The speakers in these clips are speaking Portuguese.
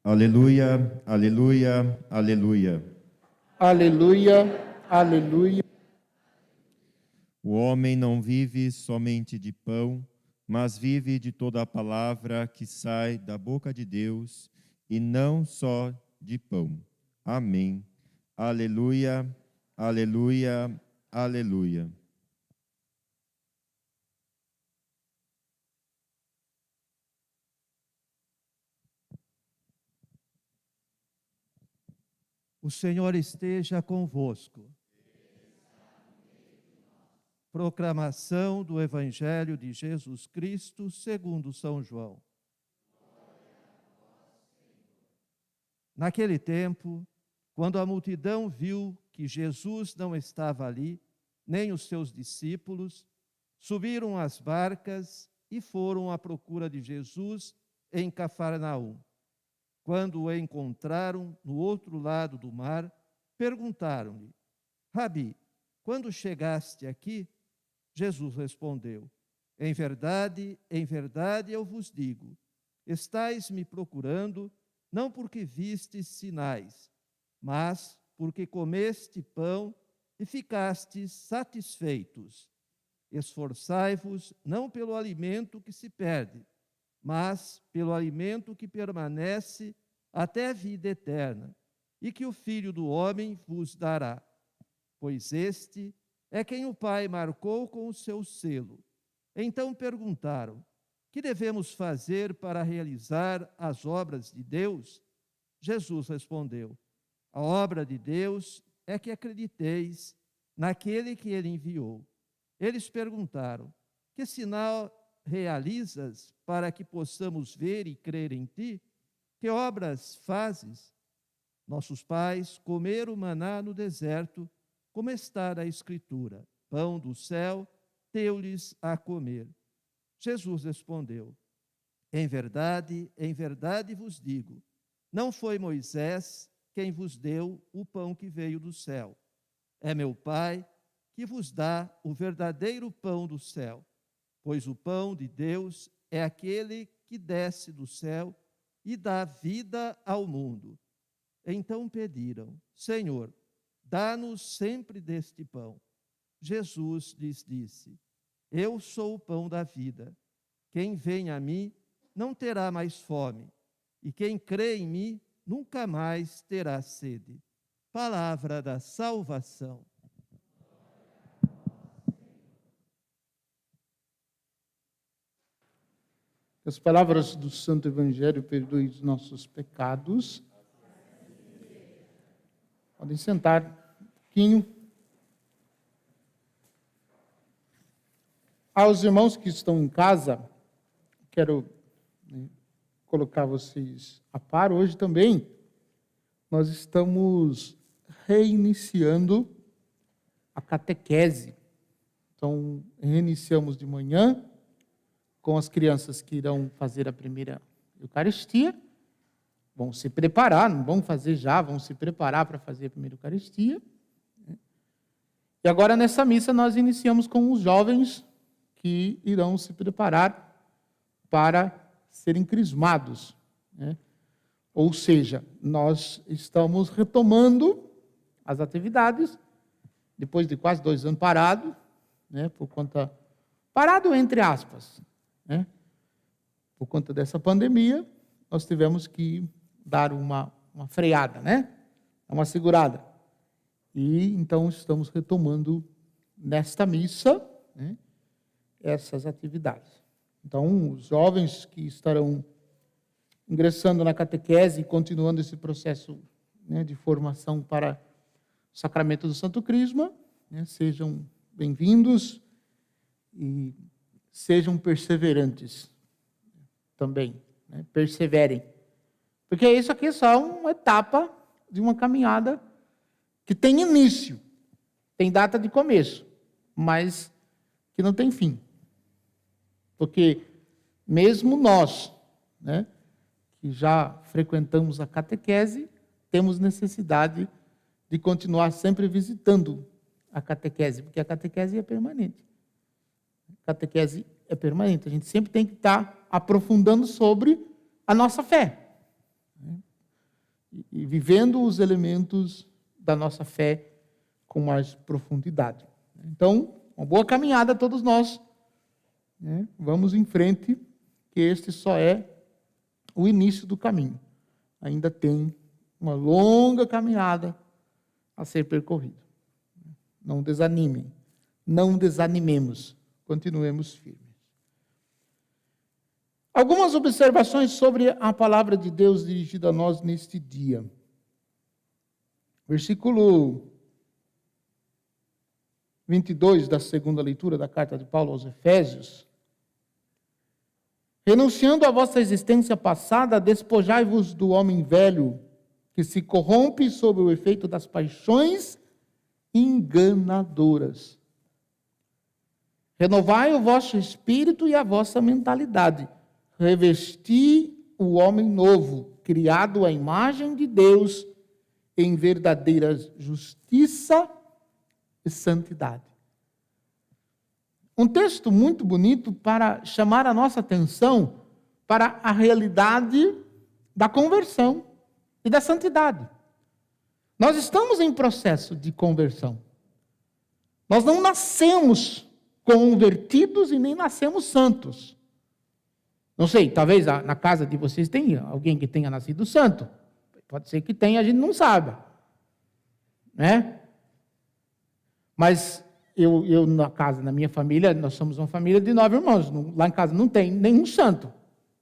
Aleluia, aleluia, aleluia. Aleluia, aleluia. O homem não vive somente de pão, mas vive de toda a palavra que sai da boca de Deus, e não só de pão. Amém. Aleluia, aleluia, aleluia. O Senhor esteja convosco. Proclamação do Evangelho de Jesus Cristo segundo São João. Naquele tempo, quando a multidão viu que Jesus não estava ali, nem os seus discípulos, subiram às barcas e foram à procura de Jesus em Cafarnaum. Quando o encontraram no outro lado do mar, perguntaram-lhe: Rabi, quando chegaste aqui? Jesus respondeu: em verdade, eu vos digo, estais me procurando, não porque vistes sinais, mas porque comeste pão e ficastes satisfeitos. Esforçai-vos não pelo alimento que se perde, mas pelo alimento que permanece até a vida eterna, e que o Filho do Homem vos dará. Pois este é quem o Pai marcou com o seu selo. Então perguntaram: que devemos fazer para realizar as obras de Deus? Jesus respondeu: a obra de Deus é que acrediteis naquele que ele enviou. Eles perguntaram: que sinal realizas para que possamos ver e crer em ti? Que obras fazes? Nossos pais comeram maná no deserto, como está na Escritura: pão do céu deu-lhes a comer. Jesus respondeu: em verdade vos digo, não foi Moisés quem vos deu o pão que veio do céu. É meu Pai que vos dá o verdadeiro pão do céu, pois o pão de Deus é aquele que desce do céu e dá vida ao mundo. Então pediram: Senhor, dá-nos sempre deste pão. Jesus lhes disse: eu sou o pão da vida. Quem vem a mim não terá mais fome, e quem crê em mim nunca mais terá sede. Palavra da salvação. As palavras do Santo Evangelho perdoem os nossos pecados. Podem sentar um pouquinho. Aos irmãos que estão em casa, quero colocar vocês a par. Hoje também nós estamos reiniciando a catequese. Então, reiniciamos de manhã com as crianças que irão fazer a primeira Eucaristia. Vão se preparar, não vão fazer já, vão se preparar para fazer a primeira Eucaristia. E agora, nessa missa, nós iniciamos com os jovens que irão se preparar para serem crismados. Ou seja, nós estamos retomando as atividades, depois de quase 2 anos parado, por conta... Parado entre aspas, por conta dessa pandemia, nós tivemos que dar uma freada, uma segurada. E então estamos retomando nesta missa, essas atividades. Então, os jovens que estarão ingressando na catequese e continuando esse processo de formação para o sacramento do Santo Crisma, sejam bem-vindos e sejam perseverantes também, perseverem. Porque isso aqui é só uma etapa de uma caminhada que tem início, tem data de começo, mas que não tem fim. Porque mesmo nós, que já frequentamos a catequese, temos necessidade de continuar sempre visitando a catequese, porque a catequese é permanente. A catequese é permanente, a gente sempre tem que estar aprofundando sobre a nossa fé. e vivendo os elementos da nossa fé com mais profundidade. Então, uma boa caminhada a todos nós, né? Vamos em frente, que este só é o início do caminho. Ainda tem uma longa caminhada a ser percorrida. Não desanimem, não desanimemos, continuemos firmes. Algumas observações sobre a palavra de Deus dirigida a nós neste dia. Versículo 22 da segunda leitura da carta de Paulo aos Efésios. Renunciando à vossa existência passada, despojai-vos do homem velho, que se corrompe sob o efeito das paixões enganadoras. Renovai o vosso espírito e a vossa mentalidade. Revesti o homem novo, criado à imagem de Deus, em verdadeira justiça e santidade. Um texto muito bonito para chamar a nossa atenção para a realidade da conversão e da santidade. Nós estamos em processo de conversão. Nós não nascemos convertidos e nem nascemos santos. Não sei, talvez na casa de vocês tenha alguém que tenha nascido santo. Pode ser que tenha, a gente não sabe. Né? Mas eu na casa, na minha família, nós somos uma família de 9 irmãos. Lá em casa não tem nenhum santo.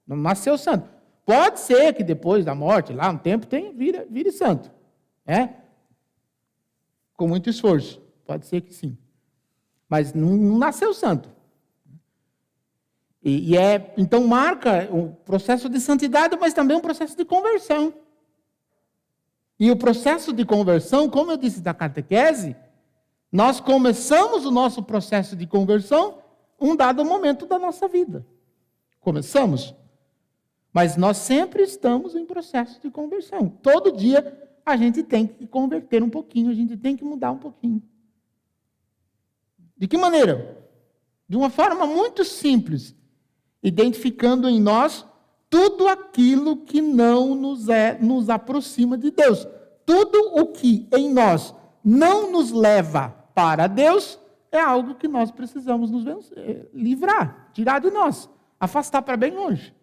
Não nasceu santo. Pode ser que depois da morte, lá um tempo, vire santo. É? Com muito esforço. Pode ser que sim. Mas não nasceu santo. Então marca um processo de santidade, mas também um processo de conversão. E o processo de conversão, como eu disse da catequese, nós começamos o nosso processo de conversão um dado momento da nossa vida. Começamos. Mas nós sempre estamos em processo de conversão. Todo dia a gente tem que converter um pouquinho, a gente tem que mudar um pouquinho. De que maneira? De uma forma muito simples, identificando em nós tudo aquilo que não nos aproxima de Deus. Tudo o que em nós não nos leva para Deus é algo que nós precisamos nos livrar, tirar de nós, afastar para bem longe.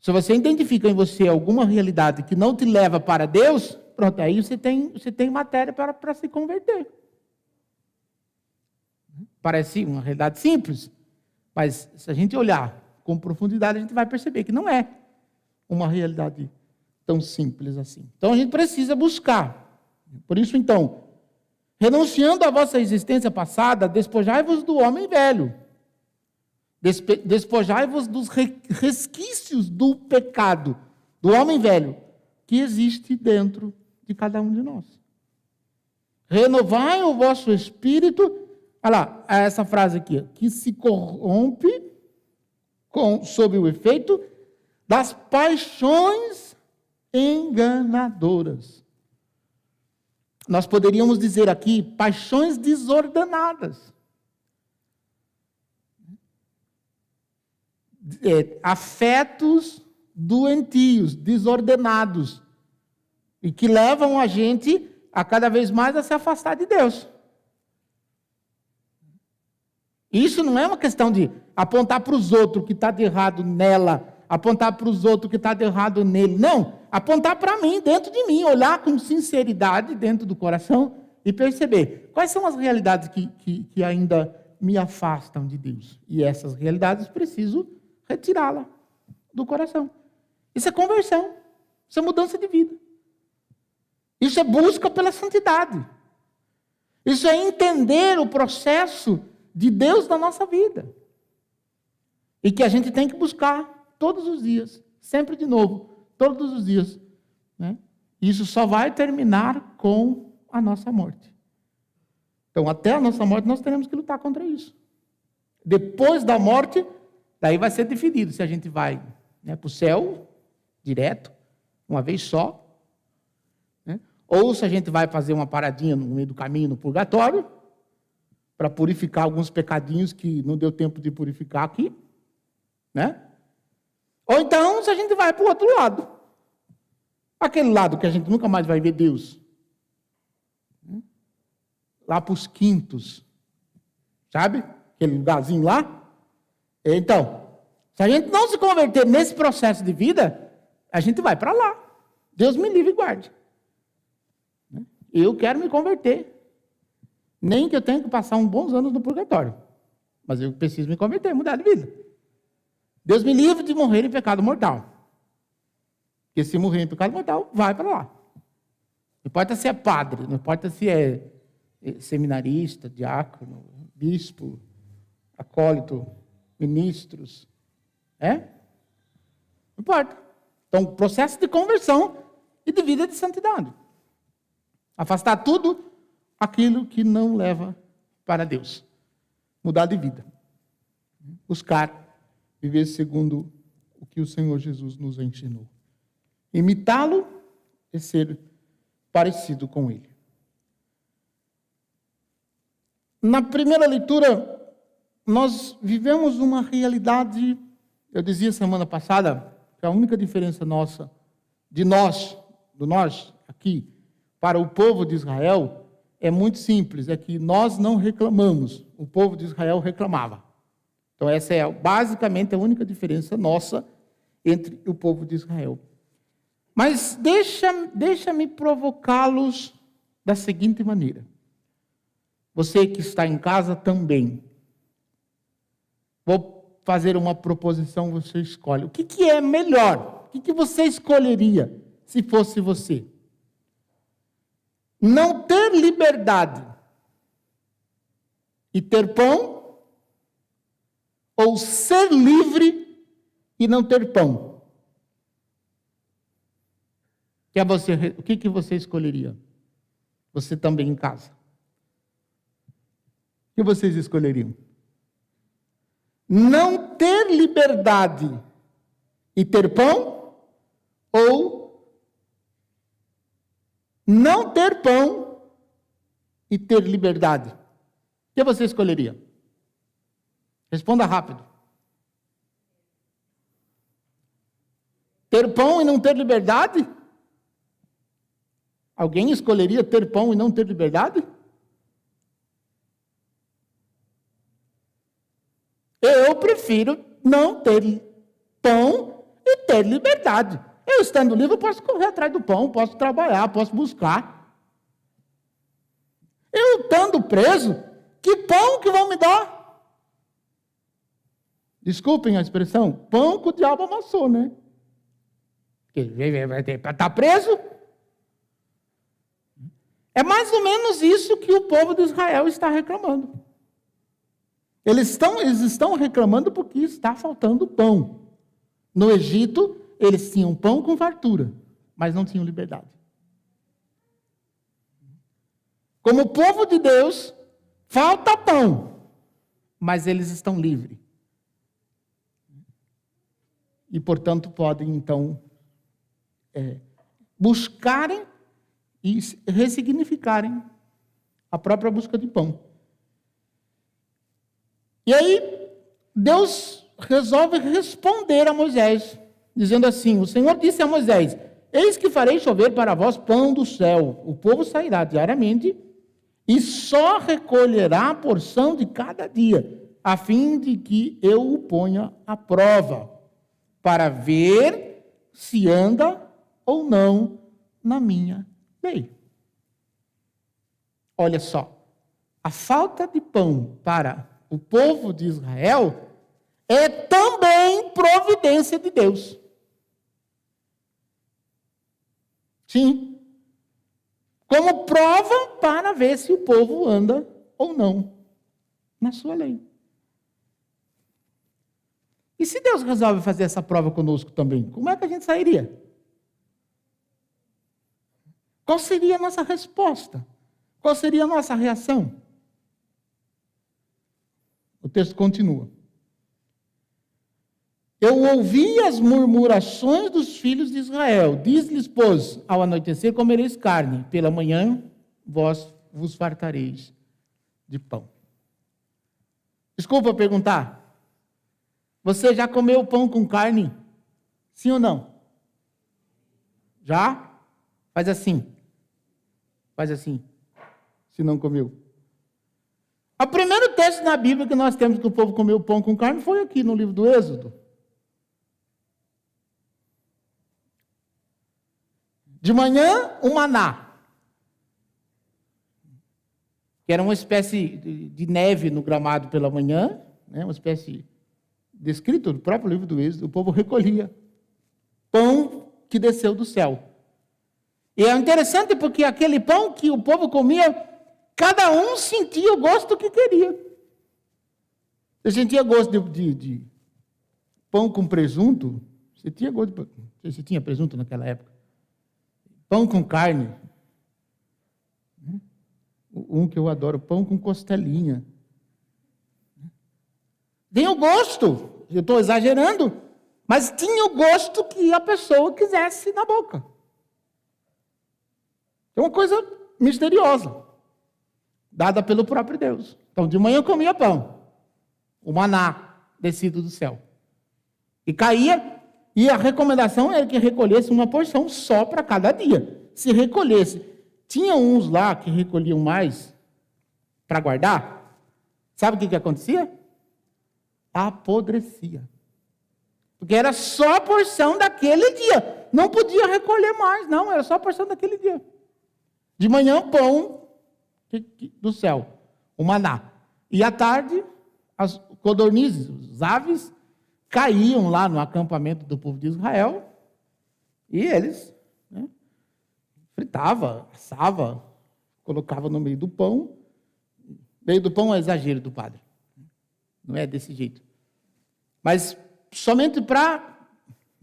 Se você identifica em você alguma realidade que não te leva para Deus, pronto, aí você tem matéria para se converter. Parece uma realidade simples, mas se a gente olhar com profundidade, a gente vai perceber que não é uma realidade tão simples assim. Então a gente precisa buscar. Por isso, então, renunciando à vossa existência passada, despojai-vos do homem velho. Despojai-vos dos resquícios do pecado, do homem velho, que existe dentro de cada um de nós. Renovai o vosso espírito. Olha lá, essa frase aqui, que se corrompe sob o efeito das paixões enganadoras. Nós poderíamos dizer aqui, paixões desordenadas. Afetos doentios, desordenados, e que levam a gente a cada vez mais a se afastar de Deus. Isso não é uma questão de apontar para os outros o que está de errado nela, apontar para os outros o que está de errado nele. Não, apontar para mim, dentro de mim, olhar com sinceridade dentro do coração e perceber quais são as realidades que ainda me afastam de Deus. E essas realidades preciso retirá-la do coração. Isso é conversão, isso é mudança de vida. Isso é busca pela santidade. Isso é entender o processo de Deus na nossa vida. E que a gente tem que buscar todos os dias, sempre de novo, todos os dias. Né? Isso só vai terminar com a nossa morte. Então, até a nossa morte, nós teremos que lutar contra isso. Depois da morte, daí vai ser definido se a gente vai, né, para o céu, direto, uma vez só, né? Ou se a gente vai fazer uma paradinha no meio do caminho, no purgatório, para purificar alguns pecadinhos que não deu tempo de purificar aqui, né? Ou então, se a gente vai para o outro lado, Aquele lado que a gente nunca mais vai ver Deus. Lá para os quintos. Sabe? Aquele lugarzinho lá. Então, se a gente não se converter nesse processo de vida, a gente vai para lá. Deus me livre e guarde. Eu quero me converter. Nem que eu tenha que passar uns bons anos no purgatório. Mas eu preciso me converter, mudar de vida. Deus me livre de morrer em pecado mortal. Porque se morrer em pecado mortal, vai para lá. Não importa se é padre, não importa se é seminarista, diácono, bispo, acólito, ministros. Não importa. Então, processo de conversão e de vida de santidade. Afastar tudo aquilo que não leva para Deus. Mudar de vida. Buscar viver segundo o que o Senhor Jesus nos ensinou. Imitá-lo é ser parecido com ele. Na primeira leitura, nós vivemos uma realidade, eu dizia semana passada, que a única diferença nossa, do nós aqui, para o povo de Israel, é muito simples, é que nós não reclamamos, o povo de Israel reclamava. Então essa é basicamente a única diferença nossa entre o povo de Israel. Mas deixa-me provocá-los da seguinte maneira. Você que está em casa também. Vou fazer uma proposição, você escolhe. O que é melhor? O que você escolheria se fosse você? Não ter liberdade e ter pão? Ou ser livre e não ter pão? O que você escolheria? Você também em casa. O que vocês escolheriam? Não ter liberdade e ter pão? Ou não ter pão e ter liberdade? O que você escolheria? Responda rápido. Ter pão e não ter liberdade? Alguém escolheria ter pão e não ter liberdade? Eu prefiro não ter pão e ter liberdade. Eu, estando livre, eu posso correr atrás do pão, posso trabalhar, posso buscar. Eu, estando preso, que pão que vão me dar? Desculpem a expressão, pão que o diabo amassou, né? Vai ter para estar preso? É mais ou menos isso que o povo de Israel está reclamando. Eles estão reclamando porque está faltando pão. No Egito, eles tinham pão com fartura, mas não tinham liberdade. Como povo de Deus, falta pão, mas eles estão livres. E, portanto, podem, então, buscarem e ressignificarem a própria busca de pão. E aí, Deus resolve responder a Moisés, dizendo assim: o Senhor disse a Moisés: eis que farei chover para vós pão do céu. O povo sairá diariamente e só recolherá a porção de cada dia, a fim de que eu o ponha à prova, para ver se anda ou não na minha lei. Olha só, a falta de pão para o povo de Israel é também providência de Deus. Sim. Como prova para ver se o povo anda ou não na sua lei. E se Deus resolve fazer essa prova conosco também, como é que a gente sairia? Qual seria a nossa resposta? Qual seria a nossa reação? O texto continua. Eu ouvi as murmurações dos filhos de Israel. Diz-lhes, pois, ao anoitecer comereis carne, pela manhã vós vos fartareis de pão. Desculpa perguntar. Você já comeu pão com carne? Sim ou não? Já? Faz assim. Faz assim. Se não comeu. O primeiro texto na Bíblia que nós temos que o povo comeu pão com carne foi aqui no livro do Êxodo. De manhã, o maná, que era uma espécie de neve no gramado pela manhã, né? Uma espécie descrito no próprio livro do Êxodo. O povo recolhia pão que desceu do céu. E é interessante porque aquele pão que o povo comia, cada um sentia o gosto que queria. Você sentia gosto de pão com presunto? Você tinha gosto de... Não sei se tinha presunto naquela época. Pão com carne. Um que eu adoro, pão com costelinha. Tem o gosto. Eu estou exagerando, mas tinha o gosto que a pessoa quisesse na boca. É uma coisa misteriosa, dada pelo próprio Deus. Então, de manhã eu comia pão, o maná descido do céu. E caía, e a recomendação era que recolhesse uma porção só para cada dia. Se recolhesse, tinha uns lá que recolhiam mais para guardar. Sabe o que acontecia? Apodrecia. Porque era só a porção daquele dia. Não podia recolher mais, não, era só a porção daquele dia. De manhã, pão do céu, o maná. E à tarde, as codornizes, as aves, caíam lá no acampamento do povo de Israel. E eles, né, fritavam, assavam, colocavam no meio do pão. Meio do pão é exagero do padre. Não é desse jeito. Mas somente para,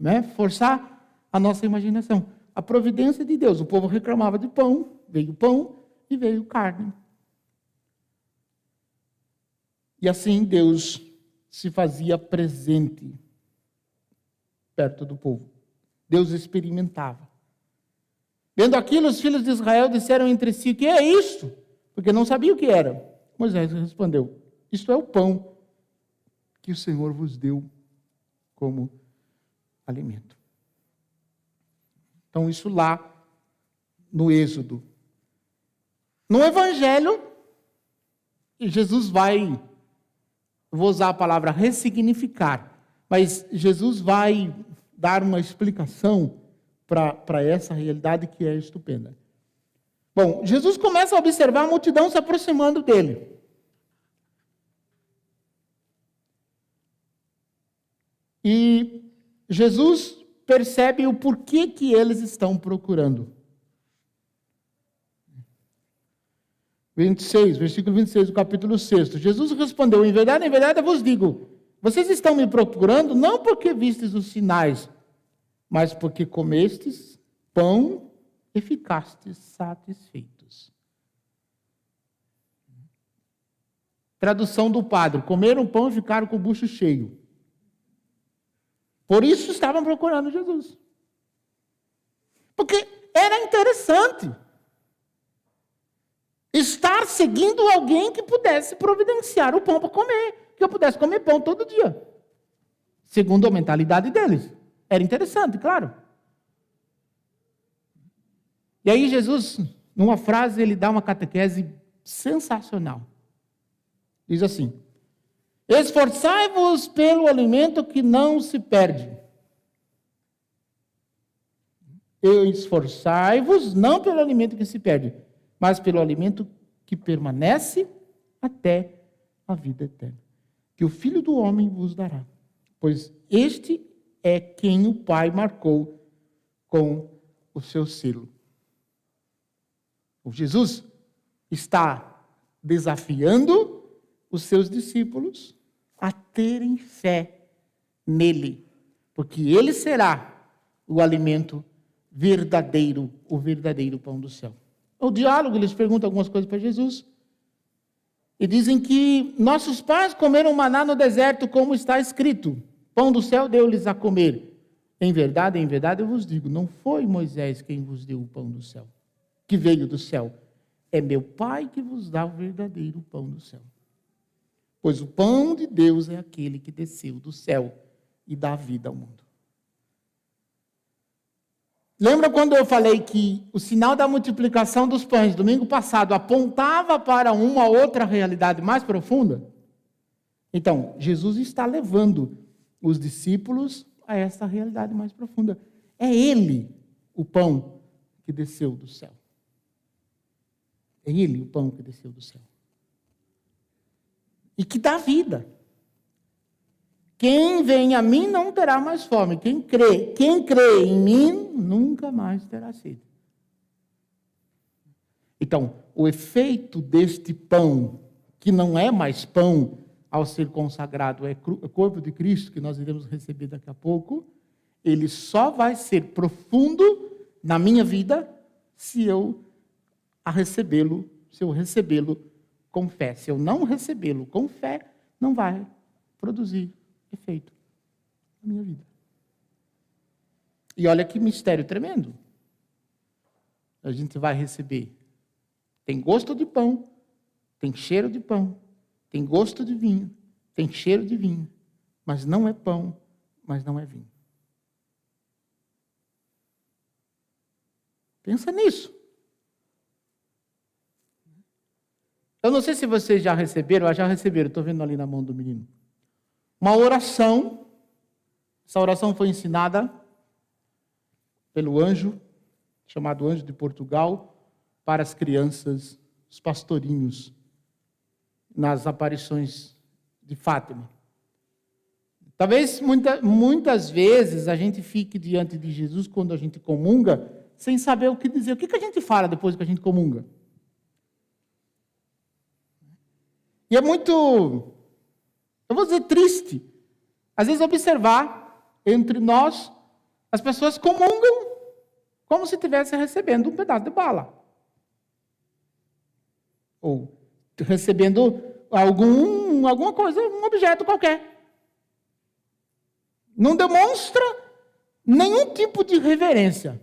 né, forçar a nossa imaginação. A providência de Deus. O povo reclamava de pão, veio pão e veio carne. E assim Deus se fazia presente perto do povo. Deus experimentava. Vendo aquilo, os filhos de Israel disseram entre si: o que é isto? Porque não sabia o que era. Moisés respondeu: isto é o pão que o Senhor vos deu como alimento. Então, isso lá no Êxodo. No Evangelho, Jesus vai, vou usar a palavra ressignificar, mas Jesus vai dar uma explicação para essa realidade que é estupenda. Bom, Jesus começa a observar a multidão se aproximando dele. E Jesus percebe o porquê que eles estão procurando. 26, versículo 26 do capítulo 6. Jesus respondeu: em verdade eu vos digo, vocês estão me procurando não porque vistes os sinais, mas porque comestes pão e ficastes satisfeitos. Tradução do padre: comeram pão e ficaram com o bucho cheio. Por isso estavam procurando Jesus. Porque era interessante estar seguindo alguém que pudesse providenciar o pão para comer, que eu pudesse comer pão todo dia. Segundo a mentalidade deles. Era interessante, claro. E aí Jesus, numa frase, ele dá uma catequese sensacional. Diz assim: esforçai-vos pelo alimento que não se perde. Esforçai-vos não pelo alimento que se perde, mas pelo alimento que permanece até a vida eterna, que o Filho do Homem vos dará. Pois este é quem o Pai marcou com o seu selo. O Jesus está desafiando os seus discípulos a terem fé nele, porque ele será o alimento verdadeiro, o verdadeiro pão do céu. O diálogo, eles perguntam algumas coisas para Jesus, e dizem que nossos pais comeram maná no deserto, como está escrito, pão do céu deu-lhes a comer. Em verdade eu vos digo, não foi Moisés quem vos deu o pão do céu, que veio do céu, é meu Pai que vos dá o verdadeiro pão do céu. Pois o pão de Deus é aquele que desceu do céu e dá vida ao mundo. Lembra quando eu falei que o sinal da multiplicação dos pães, domingo passado, apontava para uma outra realidade mais profunda? Então, Jesus está levando os discípulos a essa realidade mais profunda. É Ele o pão que desceu do céu. É Ele o pão que desceu do céu. E que dá vida. Quem vem a mim não terá mais fome. Quem crê em mim nunca mais terá sede. Então, o efeito deste pão, que não é mais pão ao ser consagrado, é o corpo de Cristo, que nós iremos receber daqui a pouco, ele só vai ser profundo na minha vida se eu recebê-lo com fé. Se eu não recebê-lo com fé, não vai produzir efeito na minha vida. E olha que mistério tremendo. A gente vai receber. Tem gosto de pão, tem cheiro de pão, tem gosto de vinho, tem cheiro de vinho, mas não é pão, mas não é vinho. Pensa nisso. Eu não sei se vocês já receberam, estou vendo ali na mão do menino. Uma oração, essa oração foi ensinada pelo anjo, chamado Anjo de Portugal, para as crianças, os pastorinhos, nas aparições de Fátima. Talvez muitas vezes a gente fique diante de Jesus quando a gente comunga, sem saber o que dizer. O que a gente fala depois que a gente comunga? E é muito, eu vou dizer, triste, às vezes observar entre nós, as pessoas comungam como se estivessem recebendo um pedaço de bala. Ou recebendo alguma coisa, um objeto qualquer. Não demonstra nenhum tipo de reverência.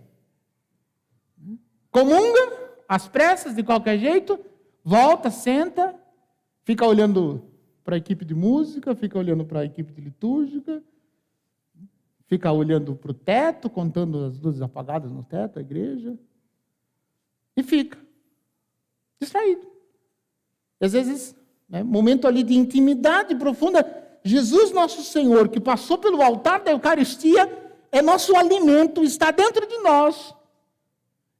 Comunga, às pressas, de qualquer jeito, volta, senta, fica olhando para a equipe de música, fica olhando para a equipe de litúrgica, fica olhando para o teto, contando as luzes apagadas no teto da igreja, e fica distraído. Às vezes, momento ali de intimidade profunda, Jesus nosso Senhor, que passou pelo altar da Eucaristia, é nosso alimento, está dentro de nós.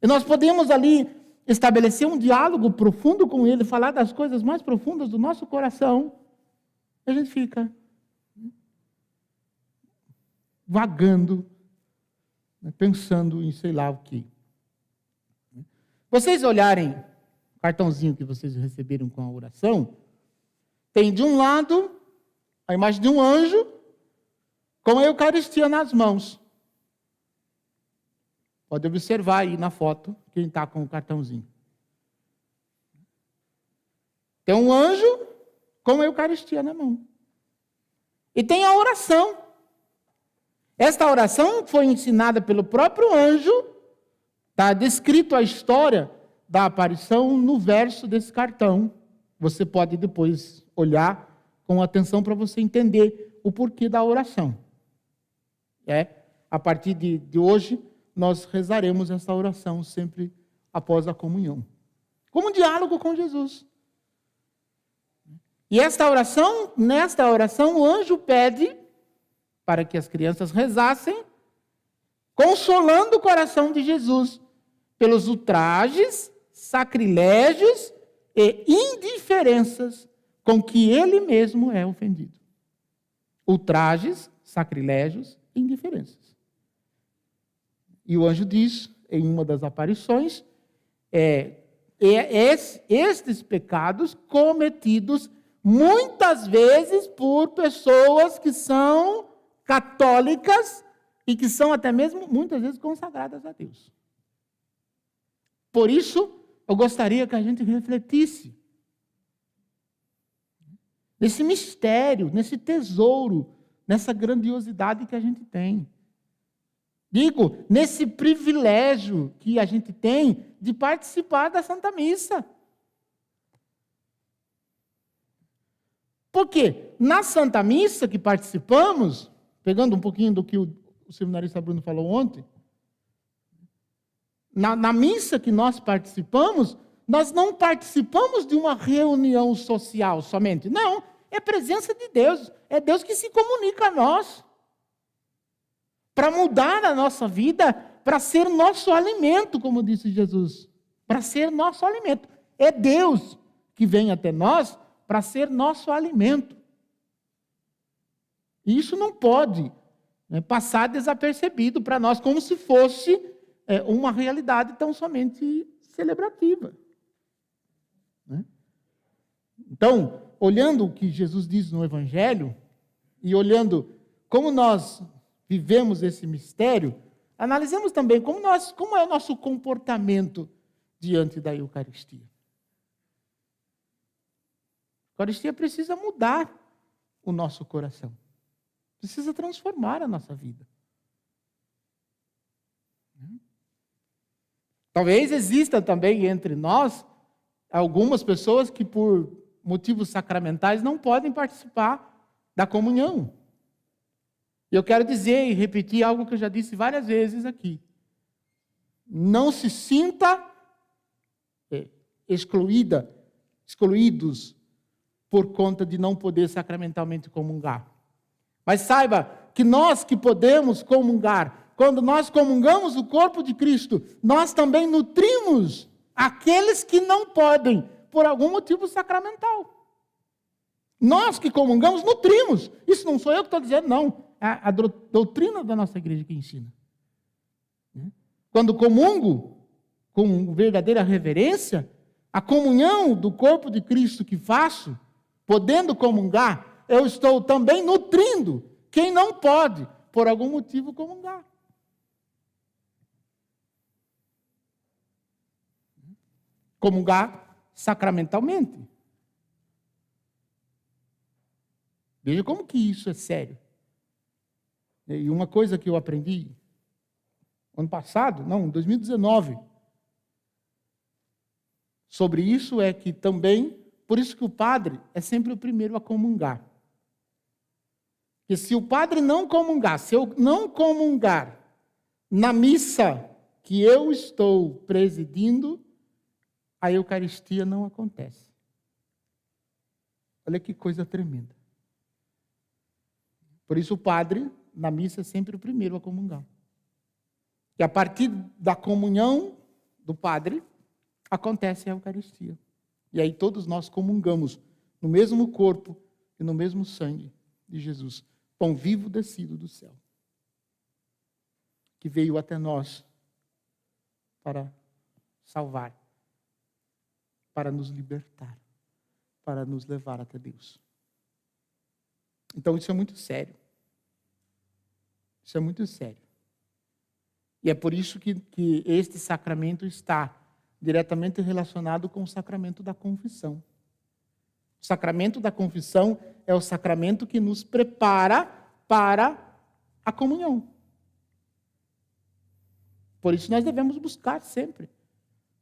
E nós podemos ali estabelecer um diálogo profundo com Ele, falar das coisas mais profundas do nosso coração. E a gente fica vagando, pensando em sei lá o quê. Vocês olharem o cartãozinho que vocês receberam com a oração, tem de um lado a imagem de um anjo com a Eucaristia nas mãos. Pode observar aí na foto quem está com o cartãozinho. Tem um anjo com a Eucaristia na mão. E tem a oração. Esta oração foi ensinada pelo próprio anjo. Está descrito a história da aparição no verso desse cartão. Você pode depois olhar com atenção para você entender o porquê da oração. A partir de hoje, nós rezaremos essa oração sempre após a comunhão. Como um diálogo com Jesus. E nesta oração, o anjo pede para que as crianças rezassem, consolando o coração de Jesus pelos ultrajes, sacrilégios e indiferenças com que ele mesmo é ofendido. Ultrajes, sacrilégios e indiferenças. E o anjo diz, em uma das aparições, estes pecados cometidos muitas vezes por pessoas que são católicas e que são até mesmo, muitas vezes, consagradas a Deus. Por isso, eu gostaria que a gente refletisse nesse mistério, nesse tesouro, nessa grandiosidade que a gente tem. Digo, nesse privilégio que a gente tem de participar da Santa Missa. Porque na Santa Missa que participamos, pegando um pouquinho do que o seminarista Bruno falou ontem, Na missa que nós participamos, nós não participamos de uma reunião social somente. Não, é presença de Deus. É Deus que se comunica a nós. Para mudar a nossa vida, para ser nosso alimento, como disse Jesus. Para ser nosso alimento. É Deus que vem até nós para ser nosso alimento. E isso não pode passar desapercebido para nós, como se fosse uma realidade tão somente celebrativa. Então, olhando o que Jesus diz no Evangelho, e olhando como nós vivemos esse mistério, analisemos também como é o nosso comportamento diante da Eucaristia. A Eucaristia precisa mudar o nosso coração. Precisa transformar a nossa vida. Talvez exista também entre nós algumas pessoas que, por motivos sacramentais, não podem participar da comunhão. E eu quero dizer e repetir algo que eu já disse várias vezes aqui. Não se sinta excluídos por conta de não poder sacramentalmente comungar. Mas saiba que nós que podemos comungar, quando nós comungamos o corpo de Cristo, nós também nutrimos aqueles que não podem, por algum motivo sacramental. Nós que comungamos, nutrimos. Isso não sou eu que estou dizendo, não. É a doutrina da nossa igreja que ensina. Quando comungo com verdadeira reverência, a comunhão do corpo de Cristo que faço, podendo comungar, eu estou também nutrindo quem não pode, por algum motivo, comungar. Comungar sacramentalmente. Veja como que isso é sério. E uma coisa que eu aprendi ano passado, não, em 2019, sobre isso é que também, por isso que o padre é sempre o primeiro a comungar. Porque se o padre não comungar, se eu não comungar na missa que eu estou presidindo, a Eucaristia não acontece. Olha que coisa tremenda. Por isso o padre, na missa, é sempre o primeiro a comungar. E a partir da comunhão do padre, acontece a Eucaristia. E aí todos nós comungamos no mesmo corpo e no mesmo sangue de Jesus. Pão vivo descido do céu. Que veio até nós para salvar, para nos libertar, para nos levar até Deus. Então isso é muito sério. Isso é muito sério. E é por isso que este sacramento está diretamente relacionado com o sacramento da confissão. O sacramento da confissão é o sacramento que nos prepara para a comunhão. Por isso nós devemos buscar sempre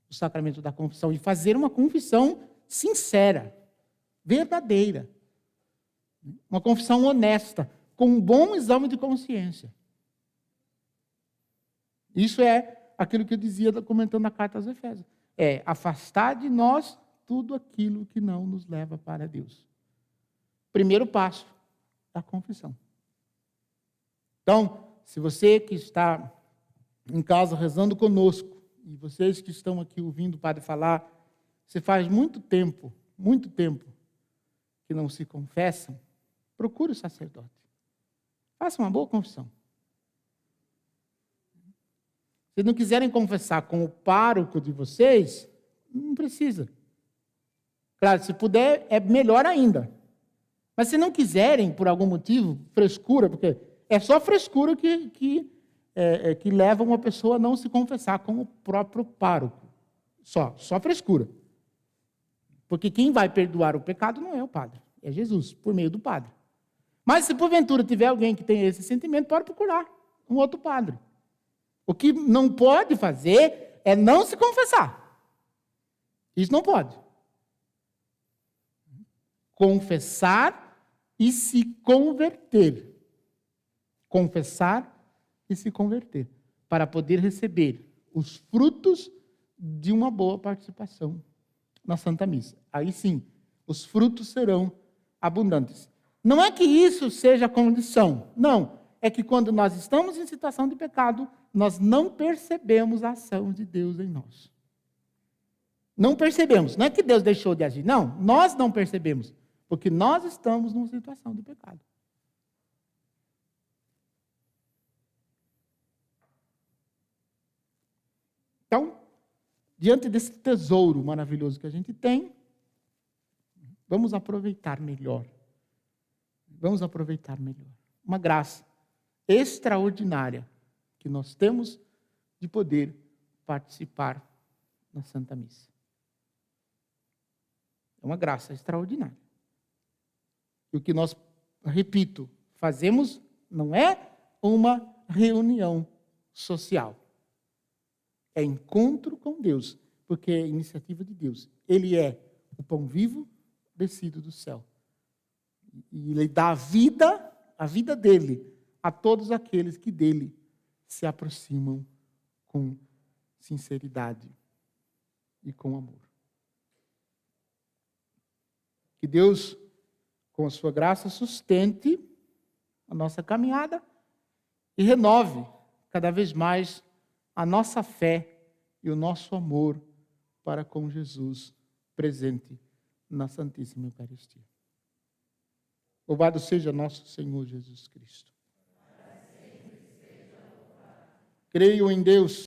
o sacramento da confissão e fazer uma confissão sincera, verdadeira. Uma confissão honesta, com um bom exame de consciência. Isso é aquilo que eu dizia comentando a carta aos Efésios. É afastar de nós tudo aquilo que não nos leva para Deus. Primeiro passo da confissão. Então, se você que está em casa rezando conosco, e vocês que estão aqui ouvindo o padre falar, você faz muito tempo que não se confessam, procure o sacerdote. Faça uma boa confissão. Se não quiserem confessar com o pároco de vocês, não precisa. Claro, se puder, é melhor ainda. Mas se não quiserem, por algum motivo, frescura, porque é só frescura que leva uma pessoa a não se confessar com o próprio pároco. Só frescura. Porque quem vai perdoar o pecado não é o padre, é Jesus, por meio do padre. Mas se porventura tiver alguém que tenha esse sentimento, pode procurar um outro padre. O que não pode fazer é não se confessar. Isso não pode. Confessar e se converter. Confessar e se converter. Para poder receber os frutos de uma boa participação na Santa Missa. Aí sim, os frutos serão abundantes. Não é que isso seja condição, não. É que quando nós estamos em situação de pecado, nós não percebemos a ação de Deus em nós. Não percebemos. Não é que Deus deixou de agir, não. Nós não percebemos, porque nós estamos numa situação de pecado. Então, diante desse tesouro maravilhoso que a gente tem, vamos aproveitar melhor. Vamos aproveitar melhor. Uma graça extraordinária que nós temos de poder participar na Santa Missa. É uma graça extraordinária. E o que nós, repito, fazemos não é uma reunião social. É encontro com Deus, porque é iniciativa de Deus. Ele é o pão vivo descido do céu. E Ele dá a vida dele, a todos aqueles que dele se aproximam com sinceridade e com amor. Que Deus, com a sua graça, sustente a nossa caminhada e renove cada vez mais a nossa fé e o nosso amor para com Jesus presente na Santíssima Eucaristia. Louvado seja nosso Senhor Jesus Cristo. Creio em Deus,